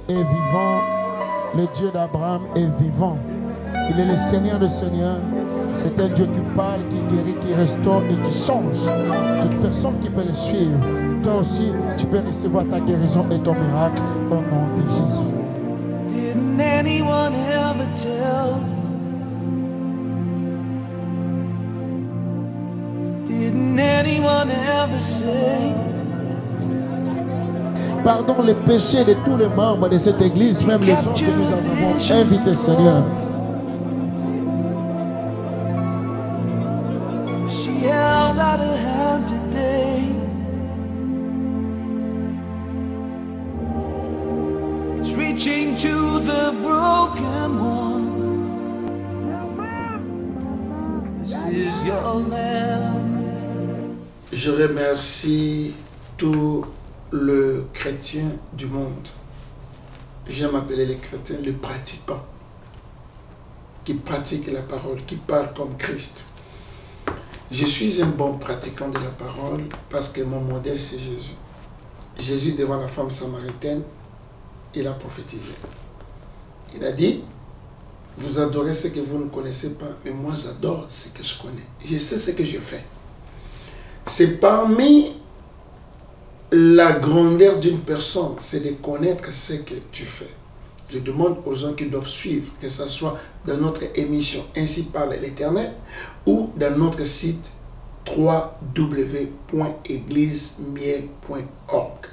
est vivant. Le Dieu d'Abraham est vivant. Il est le Seigneur des Seigneurs. C'est un Dieu qui parle, qui guérit, qui restaure et qui change. Toute personne qui peut le suivre. Toi aussi, tu peux recevoir ta guérison et ton miracle au nom de Jésus. Didn't anyone ever tell? Didn't anyone ever say? Pardonne les péchés de tous les membres de cette église, même les gens que nous avons invités, Seigneur. She held out her hand today. It's reaching to the broken one. This is your land. Je remercie tous les chrétiens du monde. J'aime appeler les chrétiens les pratiquants, qui pratiquent la parole, qui parlent comme Christ. Je suis un bon pratiquant de la parole parce que mon modèle c'est Jésus. Jésus devant la femme samaritaine, il a prophétisé. Il a dit, vous adorez ce que vous ne connaissez pas, mais moi j'adore ce que je connais. Je sais ce que je fais. C'est parmi la grandeur d'une personne, c'est de connaître ce que tu fais. Je demande aux gens qui doivent suivre, que ce soit dans notre émission Ainsi parle l'Éternel ou dans notre site www.églisemiel.org.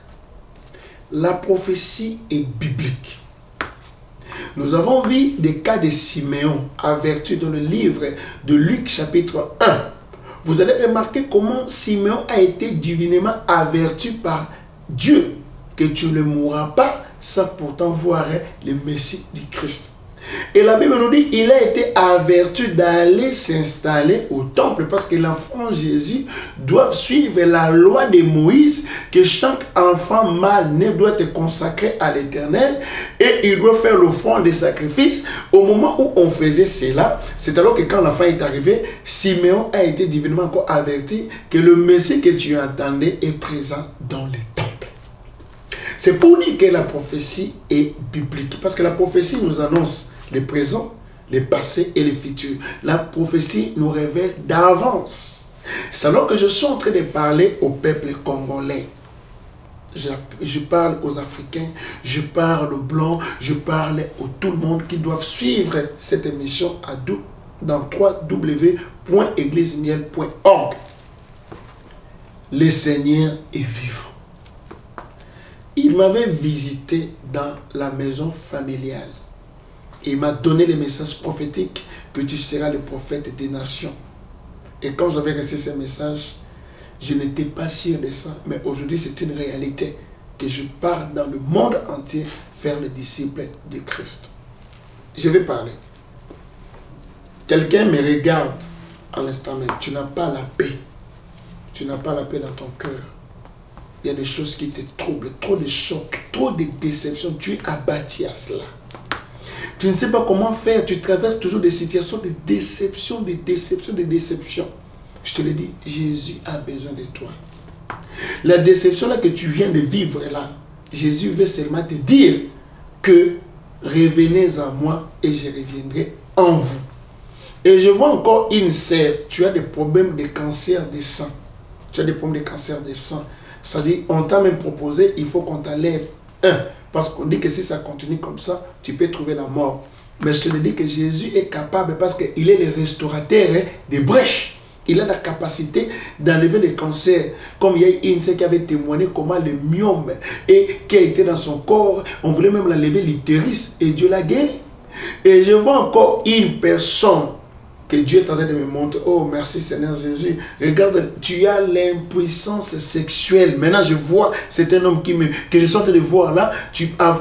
La prophétie est biblique. Nous avons vu des cas de Siméon avertis dans le livre de Luc chapitre 1. Vous allez remarquer comment Siméon a été divinement averti par Dieu que tu ne mourras pas sans pourtant voir le Messie du Christ. Et la Bible nous dit il a été averti d'aller s'installer au temple parce que l'enfant Jésus doit suivre la loi de Moïse que chaque enfant mâle né doit être consacré à l'Éternel et il doit faire l'offrande des sacrifices. Au moment où on faisait cela, c'est alors que quand l'enfant est arrivé, Siméon a été divinement encore averti que le Messie que tu entendais est présent dans le temple. C'est pour dire que la prophétie est biblique. Parce que la prophétie nous annonce le présent, le passé et le futur. La prophétie nous révèle d'avance. C'est alors que je suis en train de parler au peuple congolais. Je parle aux Africains, je parle aux Blancs, je parle à tout le monde qui doivent suivre cette émission dans www.églisemiel.org. Le Seigneur est vivant. Il m'avait visité dans la maison familiale. Il m'a donné le message prophétique que tu seras le prophète des nations. Et quand j'avais reçu ce message, je n'étais pas sûr de ça. Mais aujourd'hui, c'est une réalité que je pars dans le monde entier faire les disciples de Christ. Je vais parler. Quelqu'un me regarde à l'instant même. Tu n'as pas la paix. Tu n'as pas la paix dans ton cœur. Il y a des choses qui te troublent, trop de chocs, trop de déceptions. Tu es abattu à cela. Tu ne sais pas comment faire. Tu traverses toujours des situations de déception, de déception, de déception. Je te le dis, Jésus a besoin de toi. La déception là que tu viens de vivre là, Jésus veut seulement te dire que revenez à moi et je reviendrai en vous. Et je vois encore une sœur, tu as des problèmes de cancer du sang. Tu as des problèmes de cancer du sang. C'est-à-dire, on t'a même proposé, il faut qu'on t'enlève un. Parce qu'on dit que si ça continue comme ça, tu peux trouver la mort. Mais je te dis que Jésus est capable parce qu'il est le restaurateur des brèches. Il a la capacité d'enlever les cancers. Comme il y a une sœur qui avait témoigné comment le myome et qui a été dans son corps, on voulait même l'enlever l'utérus et Dieu l'a guéri. Et je vois encore une personne que Dieu est en train de me montrer. Oh, merci Seigneur Jésus. Regarde, tu as l'impuissance sexuelle. Maintenant, je vois, c'est un homme que je suis en train de voir là.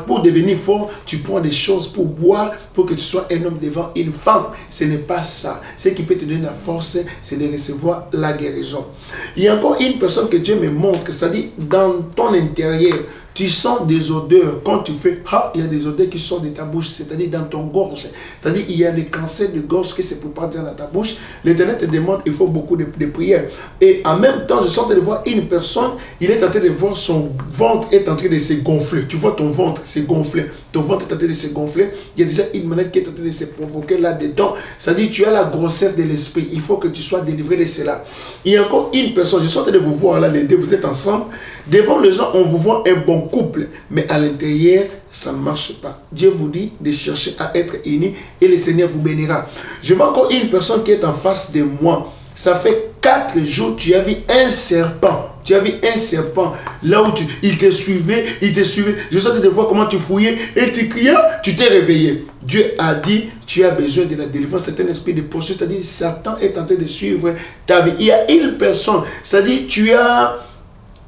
Pour devenir fort, tu prends des choses pour boire, pour que tu sois un homme devant une femme. Ce n'est pas ça. Ce qui peut te donner la force, c'est de recevoir la guérison. Il y a encore une personne que Dieu me montre, c'est-à-dire dans ton intérieur, Tu sens des odeurs. Quand tu fais, il y a des odeurs qui sortent de ta bouche, c'est-à-dire dans ton gorge. C'est-à-dire il y a le cancer de gorge qui se prépare dans ta bouche. L'Éternel te demande, il faut beaucoup de prières. Et en même temps, je suis en train de voir une personne, il est en train de voir son ventre est en train de se gonfler. Tu vois ton ventre se gonfler. Ton ventre est en train de se gonfler. Il y a déjà une maladie qui est en train de se provoquer là-dedans. C'est-à-dire tu as la grossesse de l'esprit. Il faut que tu sois délivré de cela. Il y a encore une personne, je suis en train de vous voir là, les deux, vous êtes ensemble. Devant les gens, on vous voit un bon couple. Mais à l'intérieur, ça ne marche pas. Dieu vous dit de chercher à être unis et le Seigneur vous bénira. Je vois encore une personne qui est en face de moi. Ça fait 4 jours, tu as vu un serpent. Tu as vu un serpent là où il te suivait, Je suis en train de voir comment tu fouillais et tu criais, tu t'es réveillé. Dieu a dit, tu as besoin de la délivrance. C'est un esprit de poursuite, c'est-à-dire Satan est en train de suivre ta vie. Il y a une personne, c'est-à-dire tu as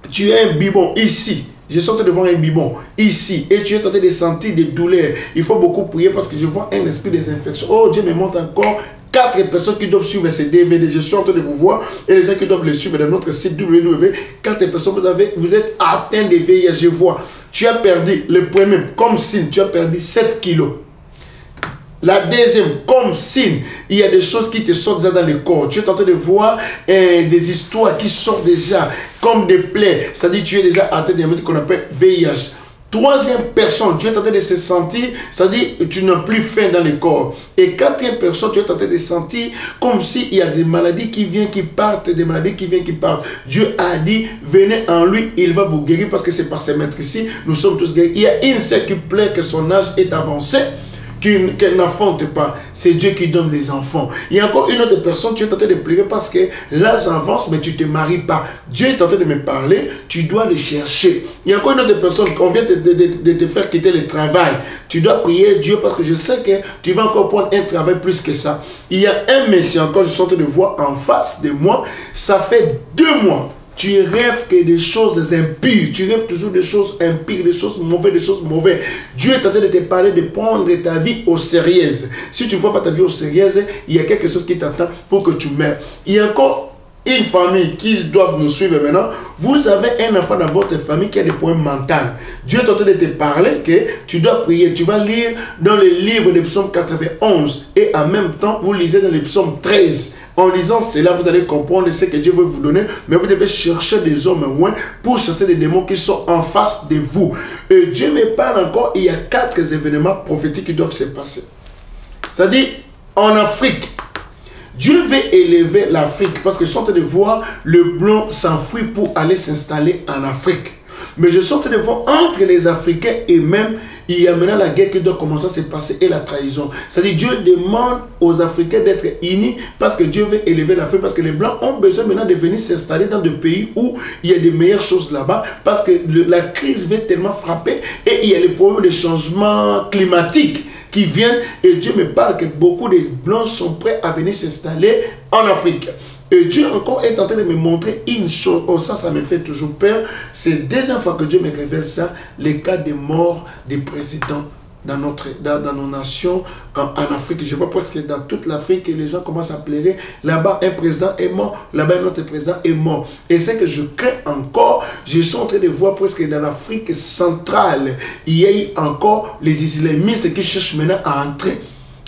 un biberon ici. Je suis en train de voir un biberon ici et tu es en train de sentir des douleurs. Il faut beaucoup prier parce que je vois un esprit des infections. Oh, Dieu me montre encore 4 personnes qui doivent suivre ces DVD. Je suis en train de vous voir et les gens qui doivent les suivre dans notre site www. 4 personnes, vous êtes atteints de VIH. Je vois, tu as perdu le premier, comme signe, tu as perdu 7 kilos. La deuxième, comme signe, il y a des choses qui te sortent déjà dans le corps. Tu es en train de voir des histoires qui sortent déjà comme des plaies. C'est-à-dire tu es déjà atteint de ce qu'on appelle VIH. Troisième personne, tu es en train de se sentir, c'est-à-dire tu n'as plus faim dans le corps. Et quatrième personne, tu es en train de sentir comme s'il y a des maladies qui viennent, qui partent, des maladies qui viennent, qui partent. Dieu a dit, venez en lui, il va vous guérir parce que c'est par ses maîtres ici, nous sommes tous guéris. Il y a une seule qui plaît que son âge est avancé, qu'elle n'enfante pas. C'est Dieu qui donne des enfants. Il y a encore une autre personne, tu es en train de pleurer parce que l'âge avance, mais tu ne te maries pas. Dieu est en train de me parler, tu dois le chercher. Il y a encore une autre personne, on vient de te faire quitter le travail. Tu dois prier Dieu parce que je sais que tu vas encore prendre un travail plus que ça. Il y a un monsieur encore, je suis en train de voir en face de moi, ça fait 2 mois. Tu rêves que des choses impures. Tu rêves toujours des choses impures, des choses mauvaises. Dieu est en train de te parler de prendre ta vie au sérieux. Si tu ne prends pas ta vie au sérieux, il y a quelque chose qui t'attend pour que tu meurs. Il y a encore une famille qui doit nous suivre maintenant. Vous avez un enfant dans votre famille qui a des problèmes mentaux. Dieu est en train de te parler que tu dois prier. Tu vas lire dans le livre de Psaume 91 et en même temps, vous lisez dans le Psaume 13. En lisant cela, vous allez comprendre ce que Dieu veut vous donner, mais vous devez chercher des hommes loin pour chasser des démons qui sont en face de vous. Et Dieu me parle encore, il y a 4 événements prophétiques qui doivent se passer. C'est-à-dire, en Afrique, Dieu veut élever l'Afrique parce que je suis en train de voir le blanc s'enfuir pour aller s'installer en Afrique. Mais je suis en train de voir entre les Africains et même, il y a maintenant la guerre qui doit commencer à se passer et la trahison. C'est-à-dire Dieu demande aux Africains d'être unis parce que Dieu veut élever l'Afrique. Parce que les Blancs ont besoin maintenant de venir s'installer dans des pays où il y a des meilleures choses là-bas. Parce que la crise va tellement frapper et il y a les problèmes de changement climatique qui viennent. Et Dieu me parle que beaucoup de Blancs sont prêts à venir s'installer en Afrique. Et Dieu encore est en train de me montrer une chose. Oh, ça me fait toujours peur. C'est la deuxième fois que Dieu me révèle ça. Les cas de mort des présidents dans nos nations, en Afrique. Je vois presque dans toute l'Afrique que les gens commencent à pleurer. Là-bas, un président est mort. Là-bas, un autre président est mort. Et c'est que je crains encore. Je suis en train de voir presque dans l'Afrique centrale, il y a eu encore les islamistes qui cherchent maintenant à entrer.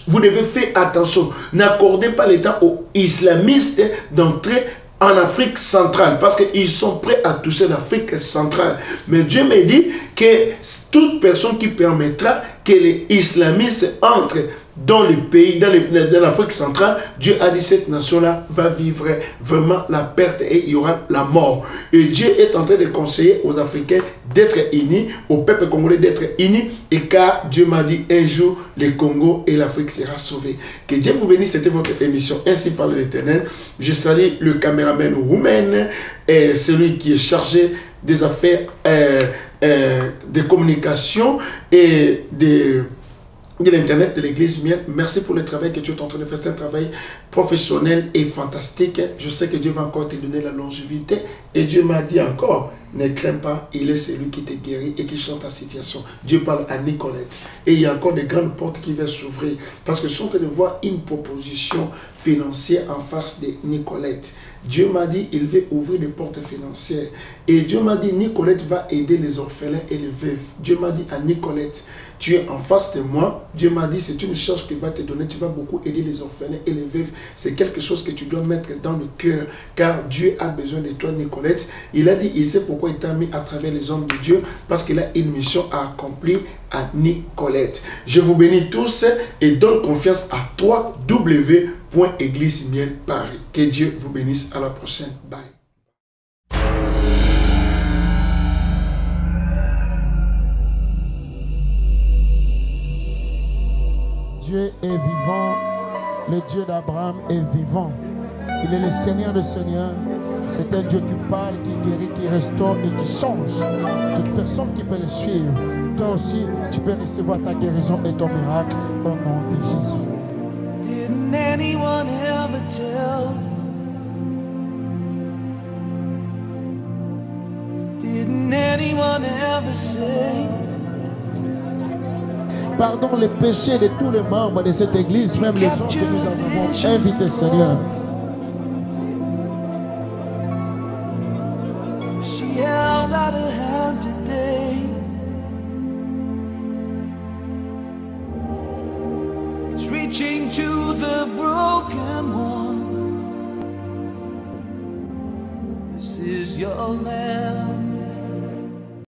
Vous devez faire attention. N'accordez pas le temps aux islamistes d'entrer en Afrique centrale parce qu'ils sont prêts à toucher l'Afrique centrale. Mais Dieu me dit que toute personne qui permettra que les islamistes entrent dans le pays, dans l'Afrique centrale, Dieu a dit cette nation-là va vivre vraiment la perte et il y aura la mort. Et Dieu est en train de conseiller aux Africains d'être unis, au peuple congolais d'être unis, et car Dieu m'a dit un jour, le Congo et l'Afrique sera sauvés. Que Dieu vous bénisse, c'était votre émission Ainsi parle l'Éternel. Je salue le caméraman roumain et celui qui est chargé des affaires de communication et de l'internet de l'église mienne. Merci pour le travail que tu es en train de faire. C'est un travail professionnel et fantastique. Je sais que Dieu va encore te donner la longévité. Et Dieu m'a dit encore Ne crains pas, il est celui qui te guérit et qui change ta situation. Dieu parle à Nicolette. Et il y a encore de grandes portes qui vont s'ouvrir. Parce que je suis en train de voir une proposition financière en face de Nicolette. Dieu m'a dit, il veut ouvrir des portes financières. Et Dieu m'a dit, Nicolette va aider les orphelins et les veuves. Dieu m'a dit à Nicolette, tu es en face de moi. Dieu m'a dit, c'est une charge qu'il va te donner. Tu vas beaucoup aider les orphelins et les veuves. C'est quelque chose que tu dois mettre dans le cœur. Car Dieu a besoin de toi, Nicolette. Il a dit, il sait pourquoi il t'a mis à travers les hommes de Dieu. Parce qu'il a une mission à accomplir à Nicolette. Je vous bénis tous et donne confiance à toi, Église Miel Paris. Que Dieu vous bénisse. À la prochaine. Bye. Dieu est vivant, le Dieu d'Abraham est vivant. Il est le Seigneur des Seigneurs. C'est un Dieu qui parle, qui guérit, qui restaure et qui change. Toute personne qui peut le suivre, toi aussi, tu peux recevoir ta guérison et ton miracle au nom de Jésus. Didn't anyone ever tell? Didn't anyone ever say? Pardonne les péchés de tous les membres de cette église, même les gens que nous avons invités, Seigneur. She held out her hand today. It's reaching to the broken one. This is your land.